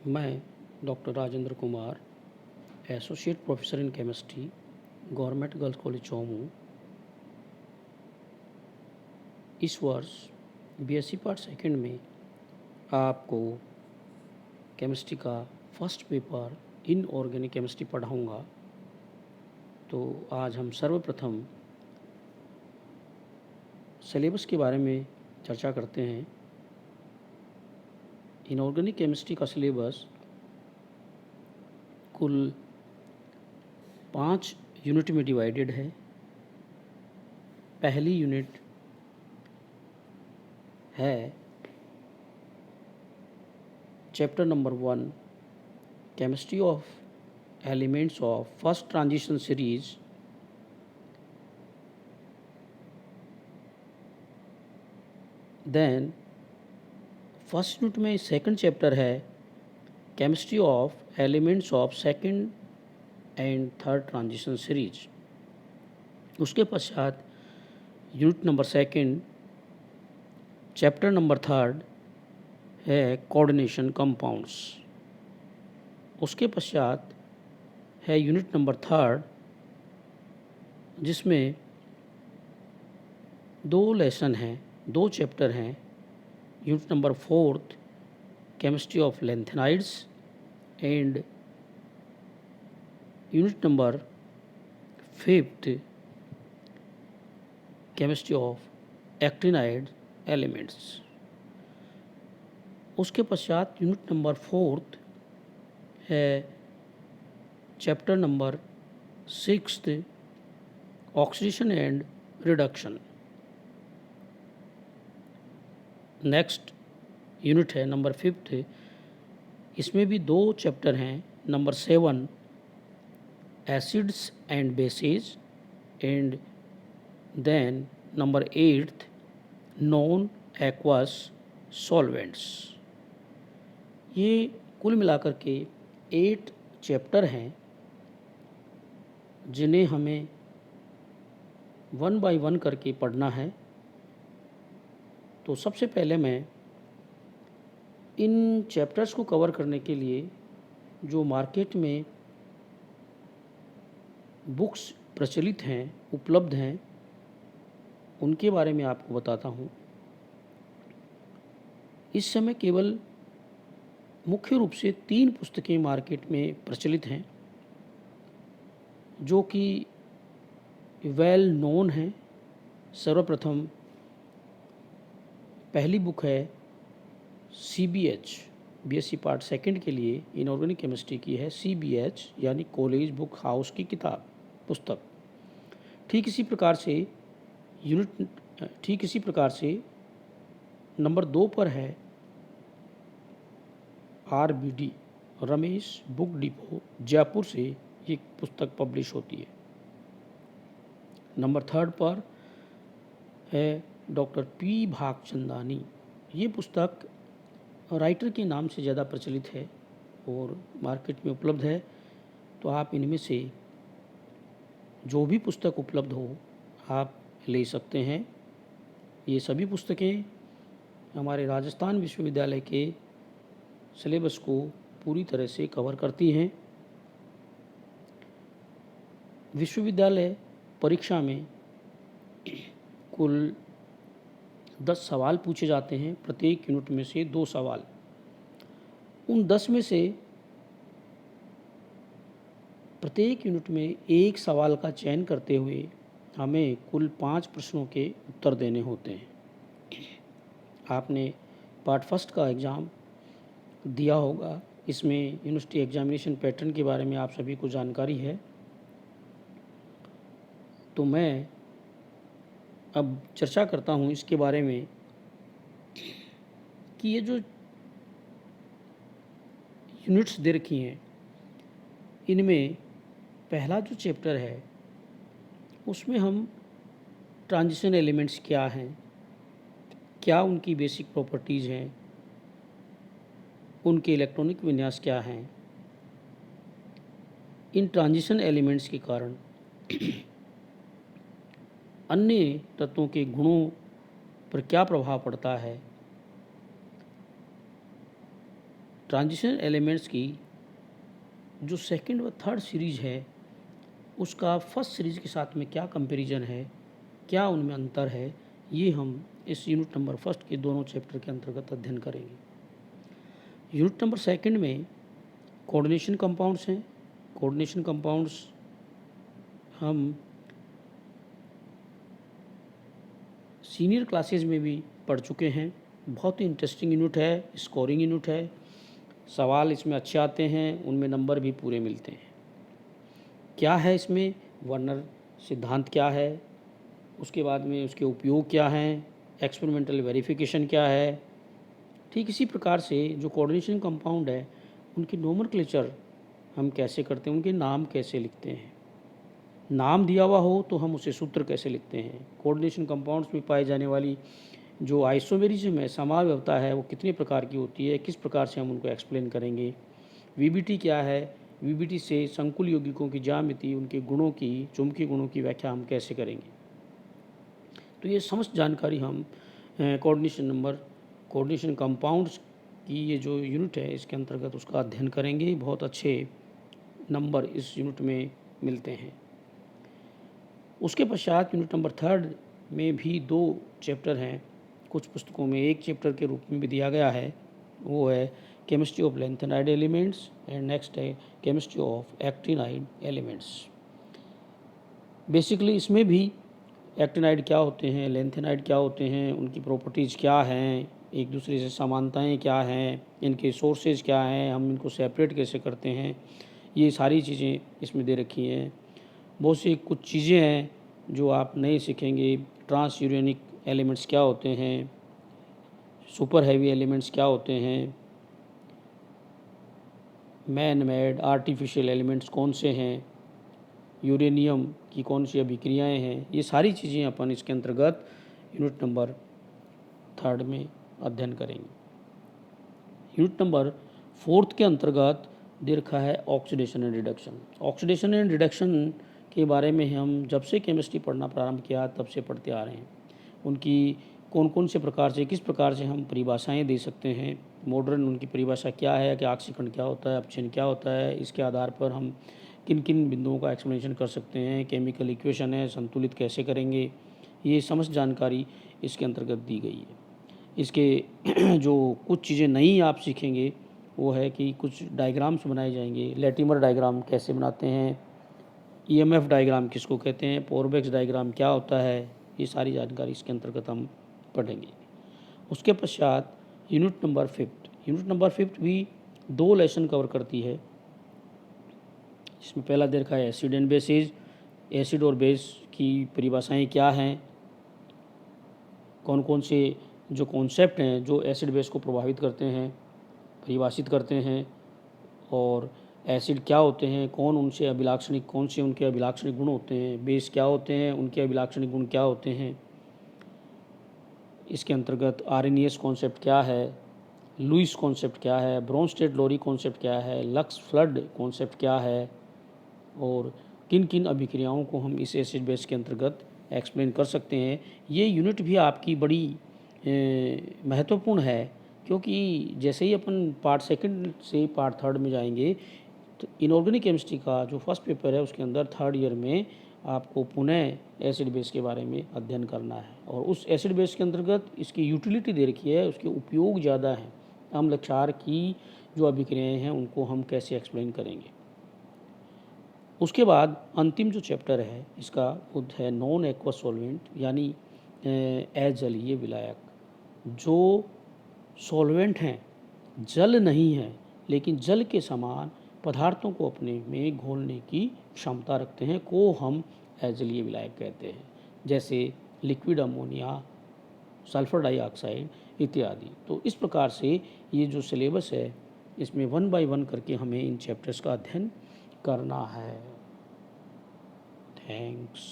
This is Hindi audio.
मैं doctor Rajendra Kumar, associate professor in chemistry, government girls college Chomu, इस वर्ष बीएससी पार्ट सेकंड में आपको केमिस्ट्री का फर्स्ट पेपर इनऑर्गेनिक केमिस्ट्री पढ़ाऊँगा। तो आज हम सर्वप्रथम सिलेबस के बारे में चर्चा करते हैं। इनऑर्गेनिक केमिस्ट्री का सिलेबस कुल 5 यूनिट में डिवाइडेड है। पहली यूनिट है chapter number 1, chemistry of elements of first transition series. Then first unit में सेकंड चैप्टर है chemistry of elements of second and third transition series. उसके पश्चात unit number second chapter number third है कोऑर्डिनेशन कंपाउंड्स। उसके पश्चात है यूनिट नंबर थर्ड, जिसमें 2 लेसन हैं, 2 चैप्टर हैं। Unit number fourth chemistry of lanthanides and unit number fifth chemistry of actinide elements. उसके पश्चात यूनिट नंबर फोर्थ है chapter number sixth oxidation and reduction. Next unit है नंबर फिफ्थ, इसमें भी 2 चैप्टर हैं। Number 7 acids and bases and then number 8 non aqueous solvents. ये कुल मिलाकर के 8 चैप्टर हैं, जिन्हें हमें 1 बाय 1 करके पढ़ना है। तो सबसे पहले मैं इन चैप्टर्स को कवर करने के लिए जो मार्केट में बुक्स प्रचलित हैं, उपलब्ध हैं, उनके बारे में आपको बताता हूँ। इस समय केवल मुख्य रूप से 3 पुस्तकें मार्केट में प्रचलित हैं, जो कि वेल नोन हैं। सर्वप्रथम पहली बुक है CBH, बीएससी पार्ट सेकंड के लिए इनऑर्गेनिक केमिस्ट्री की है। CBH यानी कॉलेज बुक हाउस की पुस्तक। ठीक इसी प्रकार से नंबर 2 पर है RBD, Ramesh book depot, Jaipur से ये पुस्तक पब्लिश होती है। नंबर 3 पर है डॉक्टर P भागचंदानी। ये पुस्तक राइटर के नाम से ज़्यादा प्रचलित है और मार्केट में उपलब्ध है। तो आप इनमें से जो भी पुस्तक उपलब्ध हो आप ले सकते हैं। ये सभी पुस्तकें हमारे राजस्थान विश्वविद्यालय के सिलेबस को पूरी तरह से कवर करती हैं। विश्वविद्यालय परीक्षा में कुल 10 सवाल पूछे जाते हैं, प्रत्येक यूनिट में से 2 सवाल। उन 10 में से प्रत्येक यूनिट में 1 सवाल का चयन करते हुए हमें कुल 5 प्रश्नों के उत्तर देने होते हैं। आपने पार्ट फर्स्ट का एग्ज़ाम दिया होगा। इसमें यूनिवर्सिटी एग्जामिनेशन पैटर्न के बारे में आप सभी को जानकारी है। तो मैं अब चर्चा करता हूँ इसके बारे में कि ये जो यूनिट्स दे रखी हैं, इनमें पहला जो चैप्टर है उसमें हम ट्रांजिशन एलिमेंट्स क्या हैं, क्या उनकी बेसिक प्रॉपर्टीज़ हैं, उनके इलेक्ट्रॉनिक विन्यास क्या हैं, इन ट्रांजिशन एलिमेंट्स के कारण अन्य तत्वों के गुणों पर क्या प्रभाव पड़ता है, ट्रांजिशन एलिमेंट्स की जो सेकंड व थर्ड सीरीज है उसका फर्स्ट सीरीज के साथ में क्या कंपैरिजन है, क्या उनमें अंतर है, ये हम इस यूनिट नंबर फर्स्ट के दोनों चैप्टर के अंतर्गत अध्ययन करेंगे। यूनिट नंबर सेकंड में कोऑर्डिनेशन कंपाउंड्स हैं। कोऑर्डिनेशन कंपाउंड्स हम सीनियर क्लासेस में भी पढ़ चुके हैं। बहुत ही इंटरेस्टिंग यूनिट है, स्कोरिंग यूनिट है, सवाल इसमें अच्छे आते हैं, उनमें नंबर भी पूरे मिलते हैं। क्या है इसमें, वर्नर सिद्धांत क्या है, उसके बाद में उसके उपयोग क्या हैं, एक्सपेरिमेंटल वेरिफिकेशन क्या है। ठीक इसी प्रकार से जो कोऑर्डिनेशन कंपाउंड है उनकी नोमेनक्लेचर हम कैसे करते हैं, उनके नाम कैसे लिखते हैं, नाम दिया हुआ हो तो हम उसे सूत्र कैसे लिखते हैं, कोऑर्डिनेशन कंपाउंड्स में पाई जाने वाली जो आइसोमेरिज्म है, समावयवता है, वो कितने प्रकार की होती है, किस प्रकार से हम उनको एक्सप्लेन करेंगे, वीबीटी क्या है, वीबीटी से संकुल यौगिकों की ज्यामिति, उनके गुणों की, चुंबकीय गुणों की व्याख्या हम कैसे करेंगे। तो ये समस्त जानकारी हम कोऑर्डिनेशन कंपाउंड्स की ये जो यूनिट है इसके अंतर्गत उसका अध्ययन करेंगे। बहुत अच्छे नंबर इस यूनिट में मिलते हैं। उसके पश्चात यूनिट नंबर थर्ड में भी 2 चैप्टर हैं, कुछ पुस्तकों में एक चैप्टर के रूप में भी दिया गया है, वो है chemistry of lanthanide elements and next है chemistry of actinide elements. Basically इसमें भी एक्टिनाइड क्या होते हैं, लैंथेनाइड क्या होते हैं, उनकी प्रॉपर्टीज़ क्या हैं, एक दूसरे से समानताएं क्या हैं, इनके सोर्सेज क्या हैं, हम इनको सेपरेट कैसे करते हैं, ये सारी चीज़ें इसमें दे रखी हैं। बहुत सी कुछ चीज़ें हैं जो आप नहीं सीखेंगे। ट्रांस यूरेनिक एलिमेंट्स क्या होते हैं, सुपर हैवी एलिमेंट्स क्या होते हैं, मैन मेड आर्टिफिशियल एलिमेंट्स कौन से हैं, यूरेनियम की कौन सी अभिक्रियाएं हैं, ये सारी चीज़ें अपन इसके अंतर्गत यूनिट नंबर थर्ड में अध्ययन करेंगे। यूनिट नंबर फोर्थ के अंतर्गत दे रखा है oxidation and reduction. Oxidation and reduction के बारे में हम जब से केमिस्ट्री पढ़ना प्रारंभ किया तब से पढ़ते आ रहे हैं। उनकी कौन कौन से प्रकार से, किस प्रकार से हम परिभाषाएं दे सकते हैं, मॉडर्न उनकी परिभाषा क्या है कि ऑक्सीकरण क्या होता है, अपक्षय क्या होता है, इसके आधार पर हम किन किन बिंदुओं का एक्सप्लेनेशन कर सकते हैं, केमिकल इक्वेशन है, संतुलित कैसे करेंगे, ये समस्त जानकारी इसके अंतर्गत दी गई है। इसके जो कुछ चीज़ें नई आप सीखेंगे वो है कि कुछ डायग्राम्स बनाए जाएंगे। लैटिमर डायग्राम कैसे बनाते हैं, ईएमएफ डायग्राम किसको कहते हैं, पोरबेक्स डायग्राम क्या होता है, ये सारी जानकारी इसके अंतर्गत हम पढ़ेंगे। उसके पश्चात यूनिट नंबर फिफ्थ भी 2 लेसन कवर करती है, जिसमें पहला दे रखा है एसिड एंड बेसिस। एसिड और बेस की परिभाषाएं क्या हैं, कौन कौन से जो कॉन्सेप्ट हैं जो एसिड बेस को प्रभावित करते हैं, परिभाषित करते हैं, और एसिड क्या होते हैं, कौन उनसे अभिलाक्षणिक, कौन से उनके अभिलाक्षणिक गुण होते हैं, बेस क्या होते हैं, उनके अभिलाक्षणिक गुण क्या होते हैं। इसके अंतर्गत आरएनएस कॉन्सेप्ट क्या है, लुईस कॉन्सेप्ट क्या है, ब्रोंस्टेड लोरी कॉन्सेप्ट क्या है, लक्स फ्लड कॉन्सेप्ट क्या है, और किन किन अभिक्रियाओं को हम इस एसिड बेस के अंतर्गत एक्सप्लेन कर सकते हैं। ये यूनिट भी आपकी बड़ी महत्वपूर्ण है, क्योंकि जैसे ही अपन पार्ट सेकंड से पार्ट थर्ड में जाएंगे तो इनऑर्गेनिक केमिस्ट्री का जो फर्स्ट पेपर है उसके अंदर थर्ड ईयर में आपको पुनः एसिड बेस के बारे में अध्ययन करना है, और उस एसिड बेस के अंतर्गत इसकी यूटिलिटी दे रखी है, उसके उपयोग ज़्यादा हैं। अम्ल क्षार की जो अभिक्रियाएँ हैं उनको हम कैसे एक्सप्लेन करेंगे। उसके बाद अंतिम जो चैप्टर है इसका वो है नॉन एक्वस सॉल्वेंट, यानी अजलीय विलायक। जो सॉल्वेंट हैं, जल नहीं है लेकिन जल के समान पदार्थों को अपने में घोलने की क्षमता रखते हैं, को हम अजलीय विलायक कहते हैं, जैसे लिक्विड अमोनिया, सल्फर डाइऑक्साइड इत्यादि। तो इस प्रकार से ये जो सिलेबस है इसमें 1 बाय 1 करके हमें इन चैप्टर्स का अध्ययन करना है। थैंक्स।